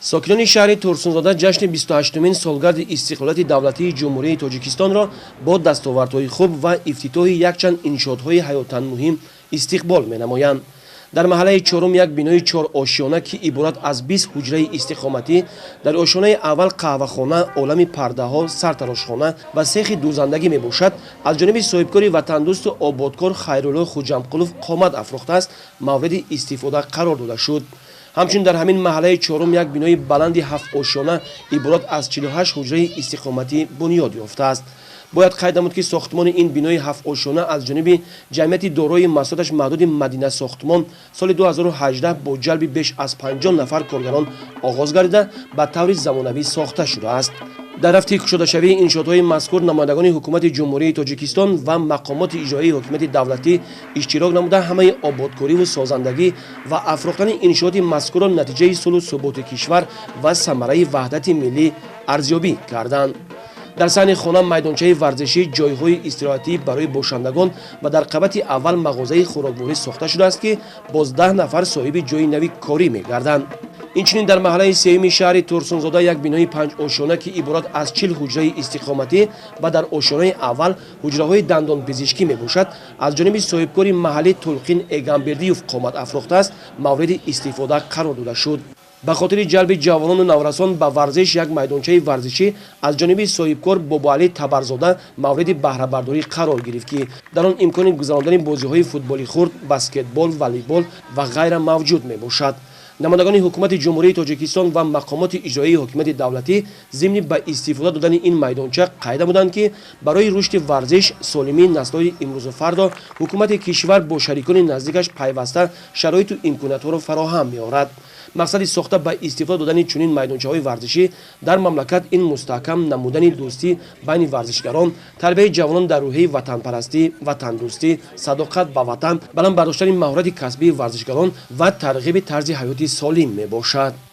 ساکنان شهر ترسونزاده جشن 28مین سالگرد استقلالیت دولتی جمهوری تاجیکستان را با دستاوردهای خوب و افتتاح یکچند انشاءهای حیاتاً مهم استقبال می‌نمایند. در محله چهارم یک بینای 4 آشیانه که عبارت از 20 حجره استقامتی در آشیانه اول قهوه‌خانه، عالم پرده‌ها، سرتراشخانه و سیخ دوزندگی میباشد از جانب صاحبکار وطندوست و آبادکار خیرالله خوجمقلوف قامت افروخته است مورد استفاده قرار داده شد. همچنین در همین محله چهارم یک بینای بلند 7 آشیانه عبارت از 48 حجره استقامتی بنیاد یافته است. باید قید نمود که ساختمان این بینای 7 آشیانه از جانب جمعیت دارای مساحتش محدود مدینه ساختمان سال 2018 با جلب بیش از 50 نفر کارگران آغاز گردیده به طور زمانوی ساخته شده است. در رفت کشاده‌شوی انشاءهای مذکور نمایندگان حکومت جمهوری تاجیکستان و مقامات اجرایی حکومت دولتی اشتراک نموده همه آبادکاری و سازندگی و افروختن انشاءات مذکور را نتیجه صلح و ثبات کشور و ثمره وحدت ملی ارزیابی کردند. در صحن خانه میدانچه ورزشی، جایهای استراحتی برای باشندگان و در قبط اول مغازه خوراکوری ساخته شده است که باز 10 نفر صاحب جای نوی کاری می‌گردند. اینچنین در محله سوم شهر ترسونزاده یک بینای 5 آشیانه که عبارت از 40 حجره استقامتی و در آشیانه اول حجره‌های دندان پزشکی میباشد از جانب صاحبکار محلی تلقین ایگانبردیوف قامت افروخته است مورد استفاده قرار داده شد. به خاطر جلب جوانان و نورسان به ورزش یک میدانچه ورزشی از جانب صاحبکار باباعلی تبرزاده مورد بهره برداری قرار گرفت که در آن امکان گذراندن بازی‌های فوتبالی خرد، بسکتبال، والیبال و غیره موجود میباشد. نمایندگان حکومت جمهوری تاجیکستان و مقامات اجرایی حکومت دولتی ضمن به استفاده دادن این میدانچه قید نمودند که برای رشد ورزش سالمی نسل‌های امروز و فردا حکومت کشور با شریکان نزدیکش پیوسته شرایط و امکانات‌ها را فراهم می‌آورد. مقصد ساخته به استفاده دادن چنین میدانچه‌های ورزشی در مملکت این مستحکم نمودن دوستی بین ورزشگران، تربیت جوانان در روحیه وطنپرستی، وطندوستی، صداقت به وطن، بلند برداشتن مهارت کسبی ورزشگران و ترغیب طرز حیاتی سالم میباشد.